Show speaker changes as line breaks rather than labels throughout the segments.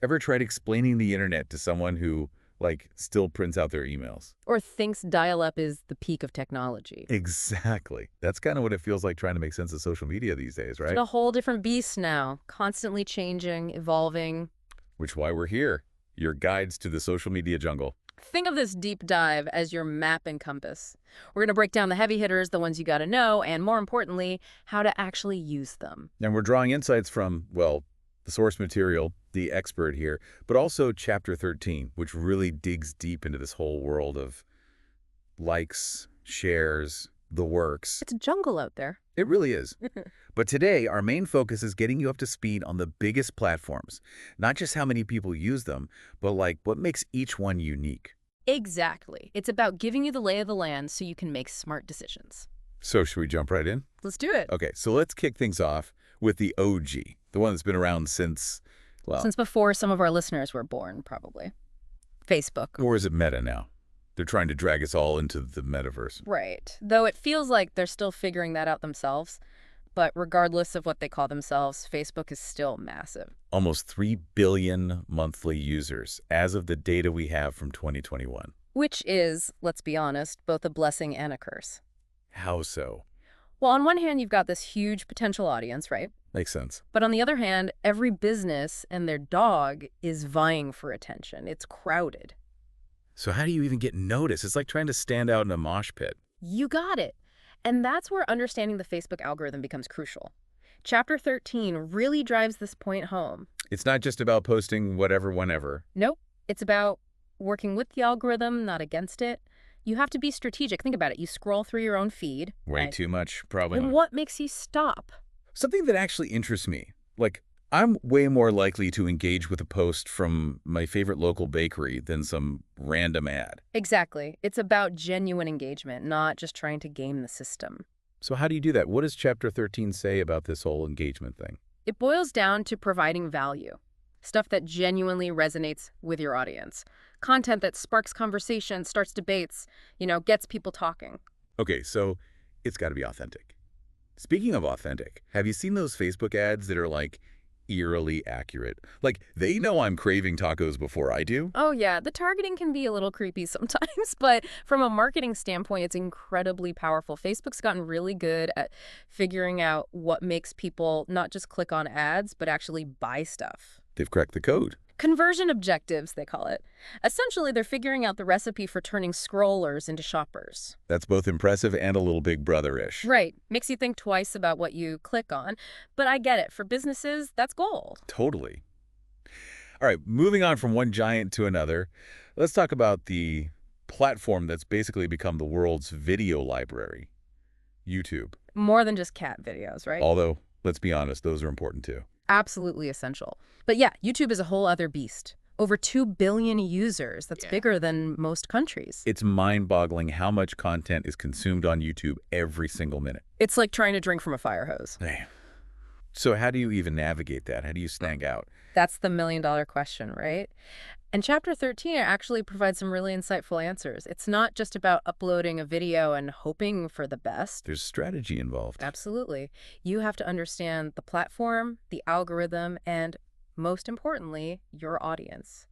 Ever tried explaining the internet to someone who, like, still prints out their emails?
Or thinks dial-up is the peak of technology.
Exactly. That's kind of what it feels like trying to make sense of social media these days,
It's
right?
a whole different beast now, constantly changing, evolving.
Which is why we're here. Your guides to the social media jungle.
Think of this deep dive as your map and compass. We're going to break down the heavy hitters, the ones you got to know, and more importantly, how to actually use them.
And we're drawing insights from, well, the source material, the expert here, but also Chapter 13, which really digs deep into this whole world of likes, shares, the works.
It's a jungle out there.
It really is. But today, our main focus is getting you up to speed on the biggest platforms. Not just how many people use them, but like what makes each one unique.
Exactly. It's about giving you the lay of the land so you can make smart decisions.
So should we jump right in?
Let's do it.
Okay, so let's kick things off with the OG, the one that's been around since, well,
Since before some of our listeners were born, probably. Facebook.
or is it Meta now? They're trying to drag us all into the metaverse.
Right. Though it feels like they're still figuring that out themselves. But regardless of what they call themselves, Facebook is still massive.
Almost 3 billion monthly users as of the data we have from 2021.
Which is, let's be honest, both a blessing and a curse.
How so?
Well, on one hand, you've got this huge potential audience, right?
Makes sense.
But on the other hand, every business and their dog is vying for attention. It's crowded.
So how do you even get noticed? It's like trying to stand out in a mosh pit.
You got it. And that's where understanding the Facebook algorithm becomes crucial. Chapter 13 really drives this point home.
It's not just about posting whatever, whenever.
Nope. It's about working with the algorithm, not against it. You have to be strategic. Think about it. You scroll through your own feed.
Way
right?
too much, probably
And
not.
what makes you stop?
Something that actually interests me. Like, I'm way more likely to engage with a post from my favorite local bakery than some random ad.
Exactly. It's about genuine engagement, not just trying to game the system.
So how do you do that? What does Chapter 13 say about this whole engagement thing?
It boils down to providing value. Stuff that genuinely resonates with your audience. Content that sparks conversation, starts debates, gets people talking.
Okay, so it's got to be authentic. Speaking of authentic, have you seen those Facebook ads that are like eerily accurate? Like, they know I'm craving tacos before I do.
Oh yeah, the targeting can be a little creepy sometimes, but from a marketing standpoint, it's incredibly powerful. Facebook's gotten really good at figuring out what makes people not just click on ads, but actually buy stuff.
They've cracked the code.
Conversion objectives, they call it. Essentially, they're figuring out the recipe for turning scrollers into shoppers.
That's both impressive and a little Big Brother-ish.
Right. Makes you think twice about what you click on. But I get it. For businesses, that's gold.
Totally. All right, moving on from one giant to another, let's talk about the platform that's basically become the world's video library, YouTube.
More than just cat videos, right?
Although, let's be honest, those are important too.
Absolutely essential. But yeah, YouTube is a whole other beast. Over 2 billion users. That's bigger than most countries.
It's mind-boggling how much content is consumed on YouTube every single minute.
It's like trying to drink from a fire hose.
Man. So how do you even navigate that? How do you stand out?
That's the million-dollar question, right? And Chapter 13 actually provides some really insightful answers. It's not just about uploading a video and hoping for the best.
There's strategy involved.
Absolutely. You have to understand the platform, the algorithm, and most importantly, your audience.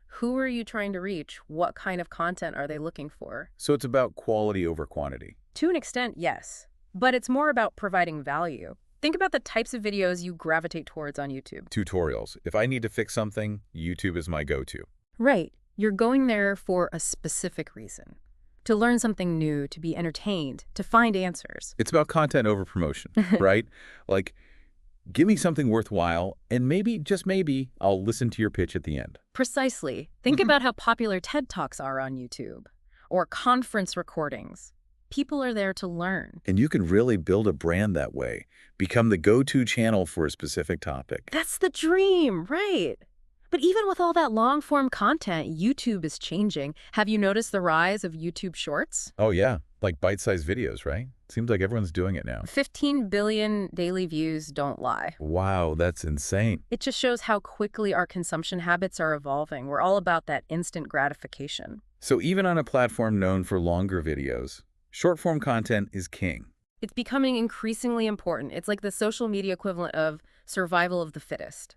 Who are you trying to reach? What kind of content are they looking for?
So it's about quality over quantity.
To an extent, yes. But it's more about providing value. Think about the types of videos you gravitate towards on YouTube.
Tutorials. If I need to fix something, YouTube is my go-to.
Right. You're going there for a specific reason. To learn something new, to be entertained, to find answers.
It's about content over promotion, right? Like, give me something worthwhile, and maybe, just maybe, I'll listen to your pitch at the end.
Precisely. Think about how popular TED Talks are on YouTube, or conference recordings. People are there to learn.
And you can really build a brand that way. Become the go-to channel for a specific topic.
That's the dream, right? But even with all that long-form content, YouTube is changing. Have you noticed the rise of YouTube Shorts?
Oh, yeah. Like bite-sized videos, right? Seems like everyone's doing it now.
15 billion daily views don't lie.
Wow, that's insane.
It just shows how quickly our consumption habits are evolving. We're all about that instant gratification.
So even on a platform known for longer videos, short-form content is king.
It's becoming increasingly important. It's like the social media equivalent of survival of the fittest.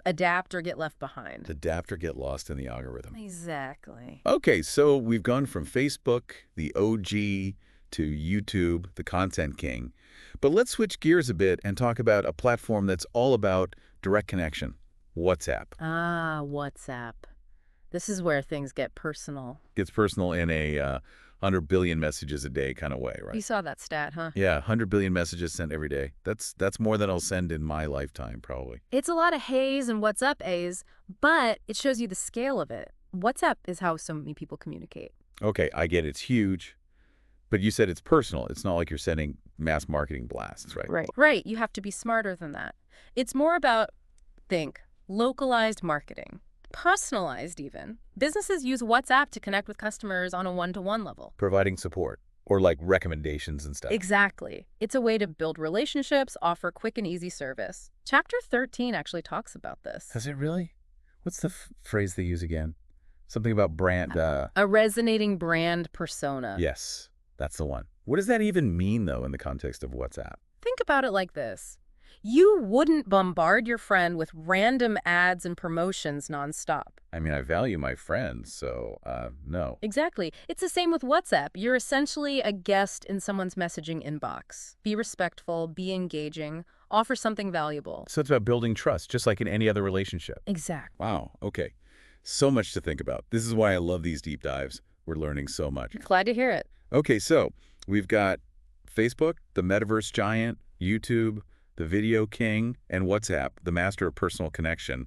Adapt or get left behind.
Adapt or get lost in the algorithm.
Exactly.
Okay, so we've gone from Facebook, the OG, to YouTube, the content king. But let's switch gears a bit and talk about a platform that's all about direct connection, WhatsApp.
Ah, WhatsApp. This is where things get personal.
Gets personal in a 100 billion messages a day kind of way,
You
right?
saw that stat, huh?
Yeah, 100 billion messages sent every day. That's more than I'll send in my lifetime, probably.
It's a lot of hays and what's up A's, but it shows you the scale of it. WhatsApp is how so many people communicate.
Okay, I get it's huge, but you said it's personal. It's not like you're sending mass marketing blasts, right?
Right. You have to be smarter than that. It's more about, think, localized marketing. Personalized even. Businesses use WhatsApp to connect with customers on a one-to-one level.
Providing support or like recommendations and stuff.
Exactly. It's a way to build relationships, offer quick and easy service. Chapter 13 actually talks about this.
Does it really? What's the phrase they use again? Something about brand.
A resonating brand persona.
Yes, that's the one. What does that even mean, though, in the context of WhatsApp?
Think about it like this. You wouldn't bombard your friend with random ads and promotions nonstop.
I mean, I value my friends, so, no.
Exactly. It's the same with WhatsApp. You're essentially a guest in someone's messaging inbox. Be respectful, be engaging, offer something valuable.
So it's about building trust, just like in any other relationship.
Exactly.
Wow, okay. So much to think about. This is why I love these deep dives. We're learning so much.
Glad to hear it.
Okay, so we've got Facebook, the metaverse giant, YouTube, the video king, and WhatsApp, the master of personal connection.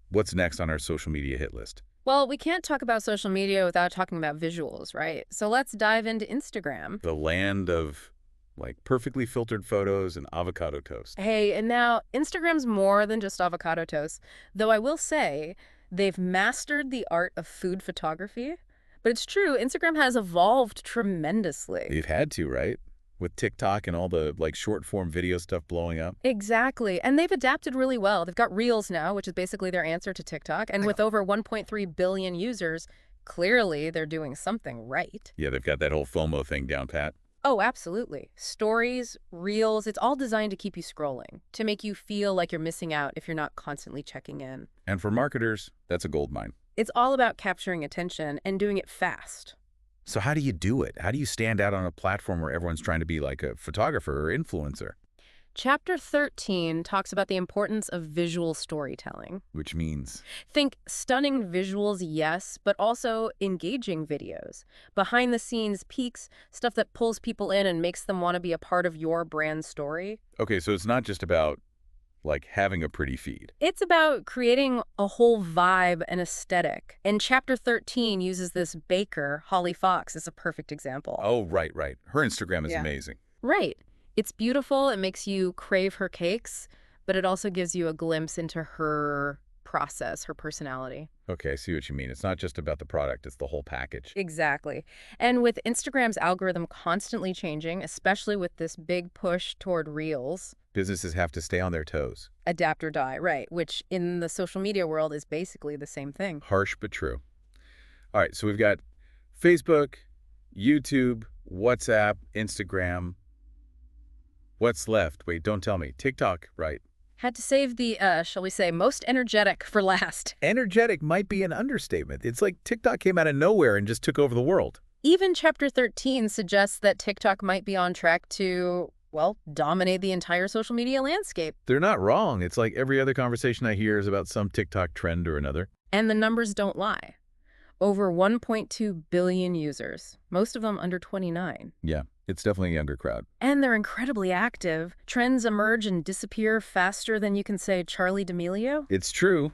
What's next on our social media hit list?
Well, we can't talk about social media without talking about visuals, right? So let's dive into Instagram.
The land of, like, perfectly filtered photos and avocado toast.
Hey, and now Instagram's more than just avocado toast, though I will say they've mastered the art of food photography. But it's true, Instagram has evolved tremendously.
They've had to, right? With TikTok and all the, like, short-form video stuff blowing up.
Exactly. And they've adapted really well. They've got Reels now, which is basically their answer to TikTok. And with over 1.3 billion users, clearly they're doing something right.
Yeah, they've got that whole FOMO thing down pat.
Oh, absolutely. Stories, Reels, it's all designed to keep you scrolling, to make you feel like you're missing out if you're not constantly checking in.
And for marketers, that's a goldmine.
It's all about capturing attention and doing it fast.
So how do you do it? How do you stand out on a platform where everyone's trying to be like a photographer or influencer?
Chapter 13 talks about the importance of visual storytelling.
Which means,
Think stunning visuals, yes, but also engaging videos. Behind the scenes peaks, stuff that pulls people in and makes them want to be a part of your brand story.
okay, so it's not just about, like, having a pretty feed.
It's about creating a whole vibe and aesthetic. And chapter 13 uses this baker, Holly Fox, as a perfect example.
Oh, right. Her Instagram is
Yeah.
amazing.
Right. It's beautiful. It makes you crave her cakes, but it also gives you a glimpse into her process, her personality.
Okay, I see what you mean. It's not just about the product, it's the whole package.
Exactly. And with Instagram's algorithm constantly changing, especially with this big push toward Reels,
Businesses have to stay on their toes.
adapt or die, right, which in the social media world is basically the same thing.
Harsh but true. All right, so we've got Facebook, YouTube, WhatsApp, Instagram. What's left? Wait, don't tell me. TikTok, right.
Had to save the, shall we say, most energetic for last.
Energetic might be an understatement. It's like TikTok came out of nowhere and just took over the world.
Even chapter 13 suggests that TikTok might be on track to, well, dominate the entire social media landscape.
They're not wrong. It's like every other conversation I hear is about some TikTok trend or another.
And the numbers don't lie. Over 1.2 billion users, most of them under 29.
Yeah, it's definitely a younger crowd.
And they're incredibly active. Trends emerge and disappear faster than you can say Charlie D'Amelio.
It's true.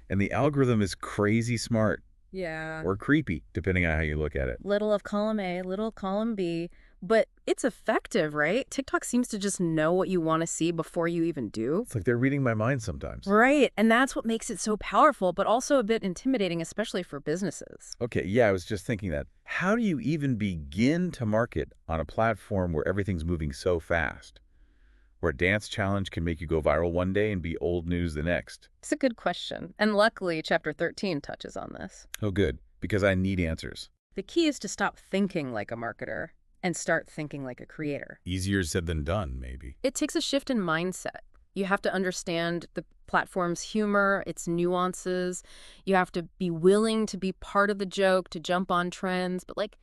And the algorithm is crazy smart
Yeah.
or creepy, depending on how you look at it.
Little of column A, little column B. But it's effective, right? TikTok seems to just know what you want to see before you even do.
It's like they're reading my mind sometimes.
Right. And that's what makes it so powerful, but also a bit intimidating, especially for businesses.
Okay, yeah, I was just thinking that. How do you even begin to market on a platform where everything's moving so fast? Where a dance challenge can make you go viral one day and be old news the next?
It's a good question. And luckily, chapter 13 touches on this.
Oh, good, because I need answers.
The key is to stop thinking like a marketer and start thinking like a creator.
Easier said than done, maybe.
It takes a shift in mindset. You have to understand the platform's humor, its nuances. You have to be willing to be part of the joke, to jump on trends, but like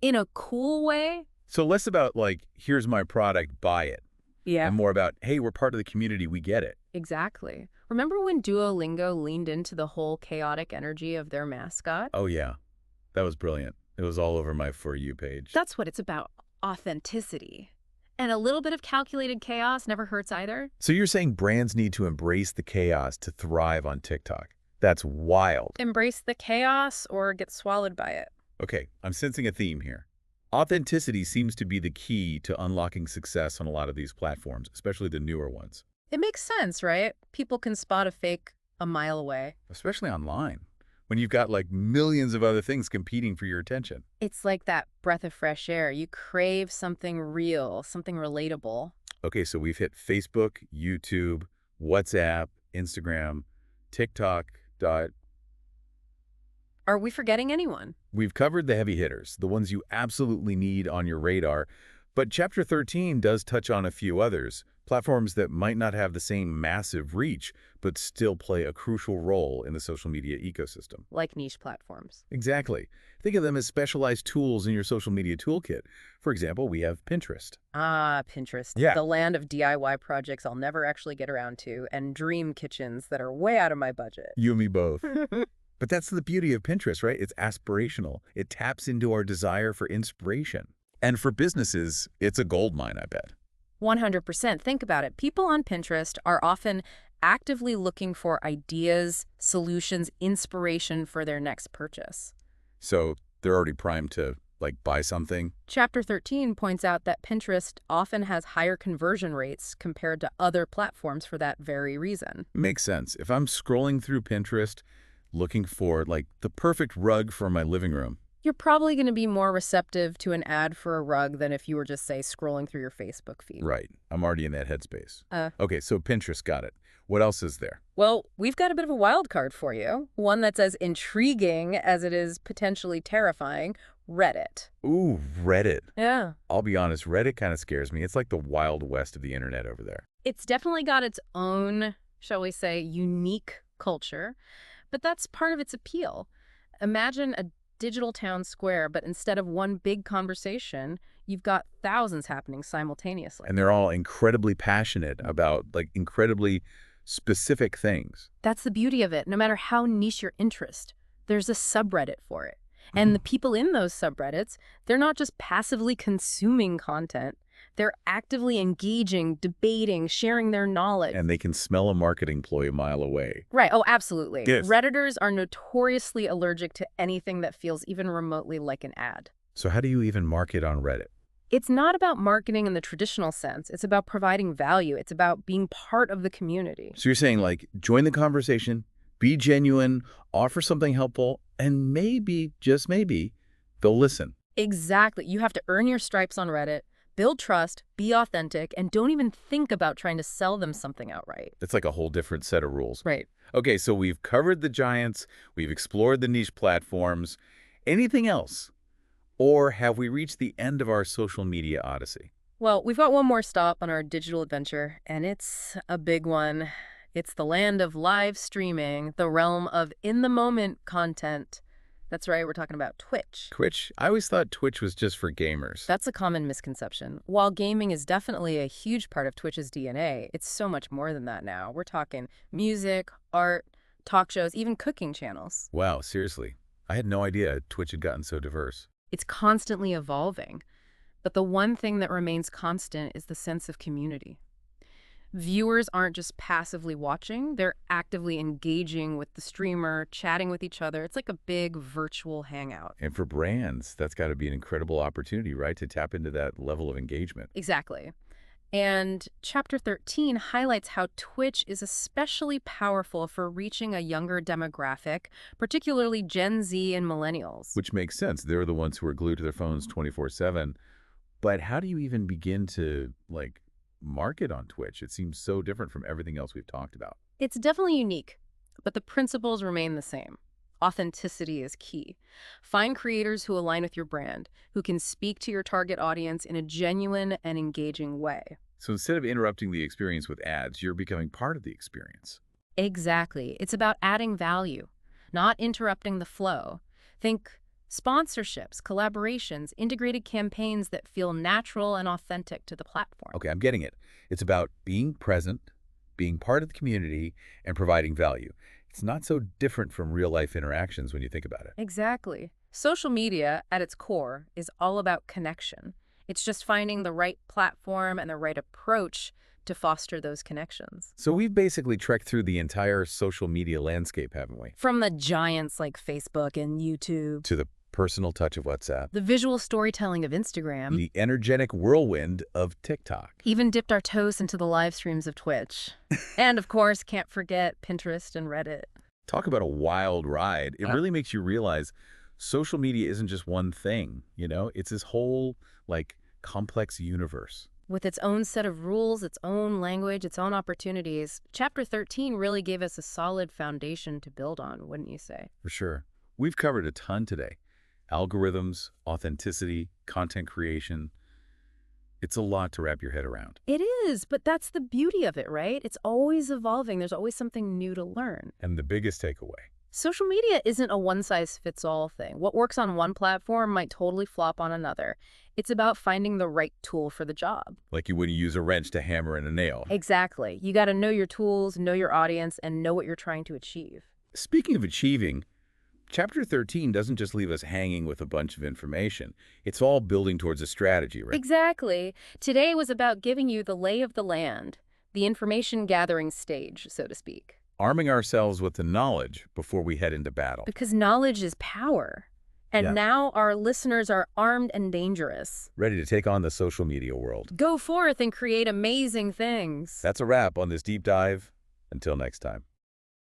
in a cool way.
So less about like, here's my product, buy it,
Yeah.
and more about, hey, we're part of the community, we get it.
Exactly. Remember when Duolingo leaned into the whole chaotic energy of their mascot?
Oh yeah, that was brilliant. It was all over my For You page.
That's what it's about, authenticity. And a little bit of calculated chaos never hurts either.
So you're saying brands need to embrace the chaos to thrive on TikTok? That's wild.
Embrace the chaos or get swallowed by it.
Okay, I'm sensing a theme here. Authenticity seems to be the key to unlocking success on a lot of these platforms, especially the newer ones,
It makes sense, right? People can spot a fake a mile away.
especially online, when you've got like millions of other things competing for your attention.
It's like that breath of fresh air. You crave something real, something relatable.
Okay, so we've hit Facebook, YouTube, WhatsApp, Instagram, TikTok.
Are we forgetting anyone?
We've covered the heavy hitters, the ones you absolutely need on your radar, but Chapter 13 does touch on a few others, platforms that might not have the same massive reach, but still play a crucial role in the social media ecosystem.
Like niche platforms.
Exactly. Think of them as specialized tools in your social media toolkit. For example, we have Pinterest.
Ah, Pinterest.
Yeah.
The land of DIY projects I'll never actually get around to, and dream kitchens that are way out of my budget.
You and me both. But that's the beauty of Pinterest, right? It's aspirational. It taps into our desire for inspiration. And for businesses, it's a goldmine, I bet.
100%. Think about it. People on Pinterest are often actively looking for ideas, solutions, inspiration for their next purchase.
So they're already primed to, like, buy something.
Chapter 13 points out that Pinterest often has higher conversion rates compared to other platforms for that very reason.
Makes sense. If I'm scrolling through Pinterest looking for, like, the perfect rug for my living room.
You're probably going to be more receptive to an ad for a rug than if you were just, say, scrolling through your Facebook feed.
Right. I'm already in that headspace.
Uh.
Okay, so Pinterest got it. What else is there?
Well, we've got a bit of a wild card for you. One that's as intriguing as it is potentially terrifying. Reddit.
Ooh, Reddit.
Yeah.
I'll be honest, Reddit kind of scares me. It's like the Wild West of the internet over there.
It's definitely got its own, shall we say, unique culture, but that's part of its appeal. Imagine a digital town square, but instead of one big conversation, you've got thousands happening simultaneously.
And they're all incredibly passionate about, like, incredibly specific things.
That's the beauty of it. No matter how niche your interest, there's a subreddit for it. And the people in those subreddits, they're not just passively consuming content. They're actively engaging, debating, sharing their knowledge.
And they can smell a marketing ploy a mile away.
Right. Oh, absolutely.
Yes.
Redditors are notoriously allergic to anything that feels even remotely like an ad.
So how do you even market on Reddit?
It's not about marketing in the traditional sense. It's about providing value. It's about being part of the community.
So you're saying, like, join the conversation, be genuine, offer something helpful, and maybe, just maybe, they'll listen.
Exactly. You have to earn your stripes on Reddit, build trust, be authentic, and don't even think about trying to sell them something outright.
It's like a whole different set of rules.
Right.
Okay, so we've covered the giants, we've explored the niche platforms. Anything else? Or have we reached the end of our social media odyssey?
Well, we've got one more stop on our digital adventure, and it's a big one. It's the land of live streaming, the realm of in-the-moment content. That's right, we're talking about Twitch.
Twitch? I always thought Twitch was just for gamers.
That's a common misconception. While gaming is definitely a huge part of Twitch's DNA, it's so much more than that now. We're talking music, art, talk shows, even cooking channels.
Wow, seriously. I had no idea Twitch had gotten so diverse.
It's constantly evolving. But the one thing that remains constant is the sense of community. Viewers aren't just passively watching, they're actively engaging with the streamer, chatting with each other. It's like a big virtual hangout.
And for brands, that's got to be an incredible opportunity, right, to tap into that level of engagement.
Exactly. And Chapter 13 highlights how Twitch is especially powerful for reaching a younger demographic, particularly Gen Z and millennials.
Which makes sense. They're the ones who are glued to their phones 24/7. But how do you even begin to, like, market on Twitch? It seems so different from everything else we've talked about.
It's definitely unique, but the principles remain the same. Authenticity is key. Find creators who align with your brand, who can speak to your target audience in a genuine and engaging way.
So instead of interrupting the experience with ads, you're becoming part of the experience.
Exactly. It's about adding value, not interrupting the flow. Think sponsorships, collaborations, integrated campaigns that feel natural and authentic to the platform.
Okay, I'm getting it. It's about being present, being part of the community, and providing value. It's not so different from real-life interactions when you think about it.
Exactly. Social media, at its core, is all about connection. It's just finding the right platform and the right approach to foster those connections.
So we've basically trekked through the entire social media landscape, haven't we?
From the giants like Facebook and YouTube,
To the personal touch of WhatsApp,
the visual storytelling of Instagram,
the energetic whirlwind of TikTok.
even dipped our toes into the live streams of Twitch. And of course, can't forget Pinterest and Reddit.
Talk about a wild ride. It really makes you realize social media isn't just one thing, you know? It's this whole, like, complex universe.
With its own set of rules, its own language, its own opportunities, Chapter 13 really gave us a solid foundation to build on, wouldn't you say?
For sure. We've covered a ton today. Algorithms, authenticity, content creation. It's a lot to wrap your head around.
It is, but that's the beauty of it, right? It's always evolving. There's always something new to learn.
And the biggest takeaway.
Social media isn't a one-size-fits-all thing. What works on one platform might totally flop on another. It's about finding the right tool for the job.
Like you wouldn't use a wrench to hammer in a nail.
Exactly. You got to know your tools, know your audience, and know what you're trying to achieve.
Speaking of achieving, Chapter 13 doesn't just leave us hanging with a bunch of information. It's all building towards a strategy, right?
Exactly. Today was about giving you the lay of the land, the information gathering stage, so to speak.
Arming ourselves with the knowledge before we head into battle.
Because knowledge is power. And
Yeah.
now our listeners are armed and dangerous.
Ready to take on the social media world.
Go forth and create amazing things.
That's a wrap on this deep dive. Until next time.